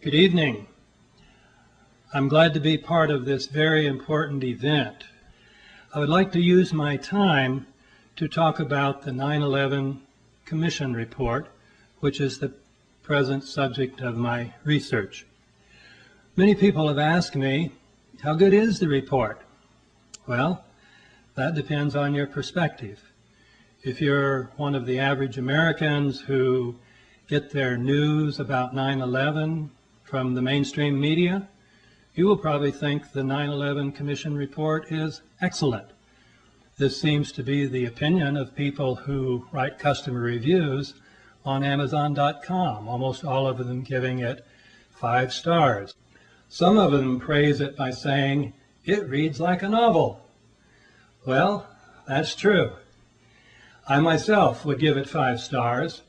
Good evening. I'm glad to be part of this very important event. I would like to use my time to talk about the 9/11 Commission report, which is the present subject of my research. Many people have asked me, how good is the report? Well, that depends on your perspective. If you're one of the average Americans who get their news about 9/11 from the mainstream media, you will probably think the 9/11 Commission report is excellent. This seems to be the opinion of people who write customer reviews on Amazon.com, almost all of them giving it 5 stars. Some of them praise it by saying, it reads like a novel. Well, that's true. I myself would give it 5 stars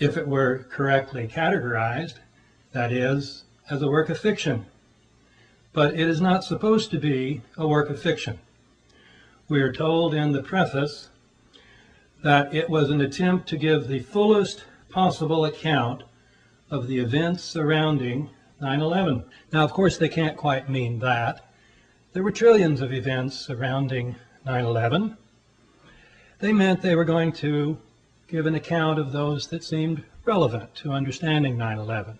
if it were correctly categorized, that is, as a work of fiction. But it is not supposed to be a work of fiction. We are told in the preface that it was an attempt to give the fullest possible account of the events surrounding 9/11. Now, of course, they can't quite mean that. There were trillions of events surrounding 9/11. They meant they were going to give an account of those that seemed relevant to understanding 9/11.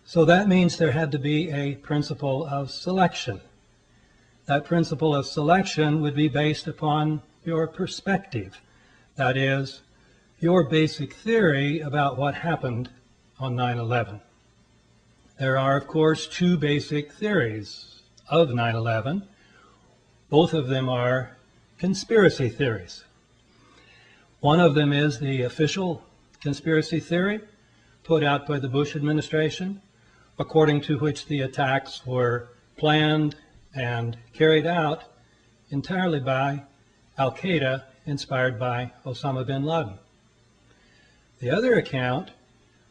So that means there had to be a principle of selection. That principle of selection would be based upon your perspective, that is, your basic theory about what happened on 9/11. There are, of course, 2 basic theories of 9/11. Both of them are conspiracy theories. One of them is the official conspiracy theory put out by the Bush administration, according to which the attacks were planned and carried out entirely by Al-Qaeda, inspired by Osama bin Laden. The other account,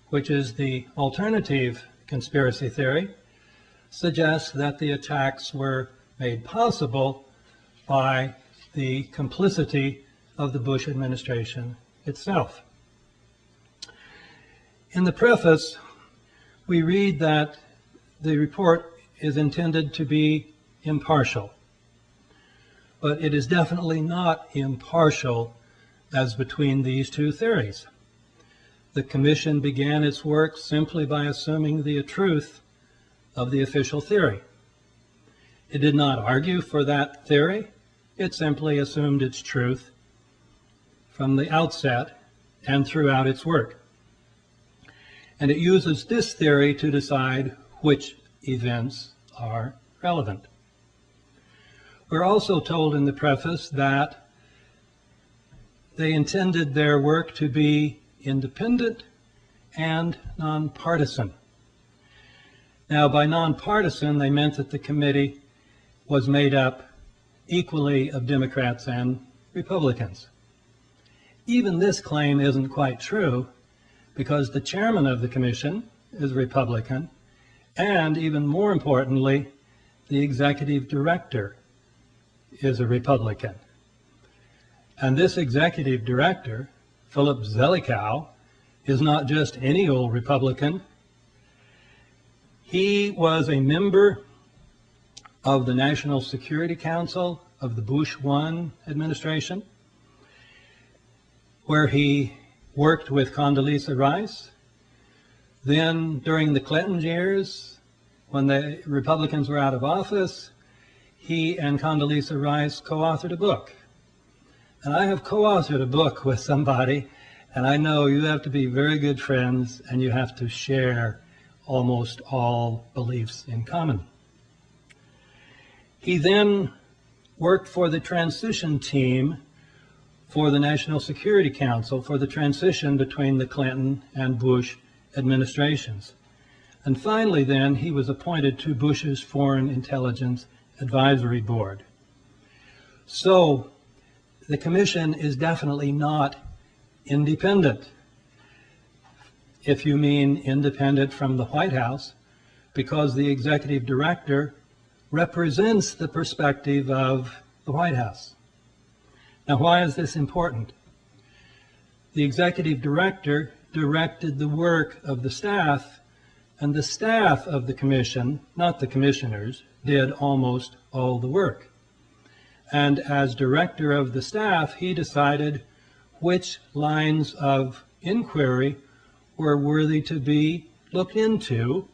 which is the alternative conspiracy theory, suggests that the attacks were made possible by the complicity of the Bush administration itself. In the preface, we read that the report is intended to be impartial, but it is definitely not impartial as between these 2 theories. The Commission began its work simply by assuming the truth of the official theory. It did not argue for that theory. It simply assumed its truth from the outset and throughout its work. And it uses this theory to decide which events are relevant. We're also told in the preface that they intended their work to be independent and nonpartisan. Now, by nonpartisan, they meant that the committee was made up equally of Democrats and Republicans. Even this claim isn't quite true, because the chairman of the commission is a Republican, and even more importantly, the executive director is a Republican. And this executive director, Philip Zelikow, is not just any old Republican. He was a member of the National Security Council of the Bush I administration, where he worked with Condoleezza Rice. Then, during the Clinton years, when the Republicans were out of office, he and Condoleezza Rice co-authored a book. And I have co-authored a book with somebody, and I know you have to be very good friends and you have to share almost all beliefs in common. He then worked for the transition team for the National Security Council for the transition between the Clinton and Bush administrations. And finally then, he was appointed to Bush's Foreign Intelligence Advisory Board. So the commission is definitely not independent, if you mean independent from the White House, because the executive director represents the perspective of the White House. Now, why is this important? The executive director directed the work of the staff, and the staff of the commission, not the commissioners, did almost all the work. And as director of the staff, he decided which lines of inquiry were worthy to be looked into,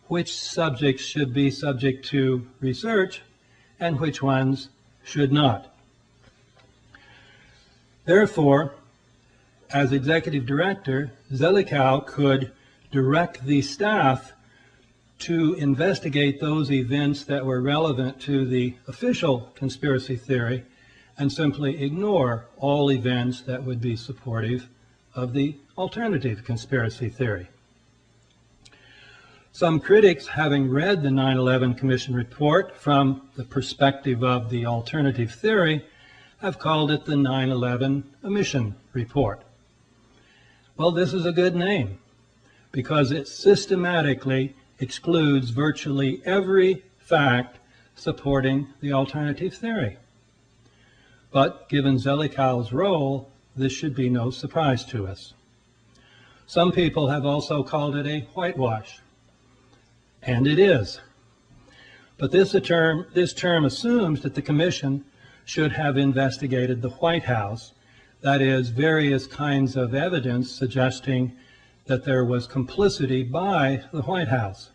which subjects should be subject to research, and which ones should not. Therefore, as executive director, Zelikow could direct the staff to investigate those events that were relevant to the official conspiracy theory and simply ignore all events that would be supportive of the alternative conspiracy theory. Some critics, having read the 9/11 Commission report from the perspective of the alternative theory, have called it the 9/11 Omission Report. Well, this is a good name because it systematically excludes virtually every fact supporting the alternative theory. But given Zelikow's role, this should be no surprise to us. Some people have also called it a whitewash, and it is. But this term assumes that the Commission should have investigated the White House, that is, various kinds of evidence suggesting that there was complicity by the White House.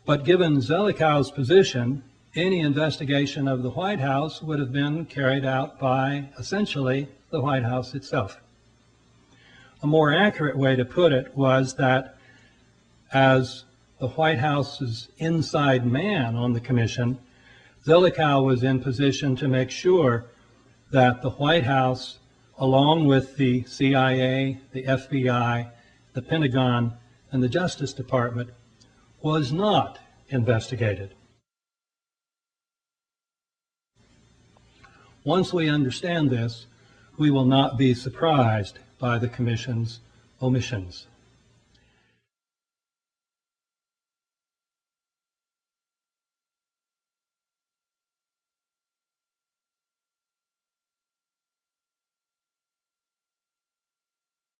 But given Zelikow's position, any investigation of the White House would have been carried out by, essentially, the White House itself. A more accurate way to put it was that as the White House's inside man on the Commission, Zelikow was in position to make sure that the White House, along with the CIA, the FBI, the Pentagon, and the Justice Department, was not investigated. Once we understand this, we will not be surprised by the Commission's omissions.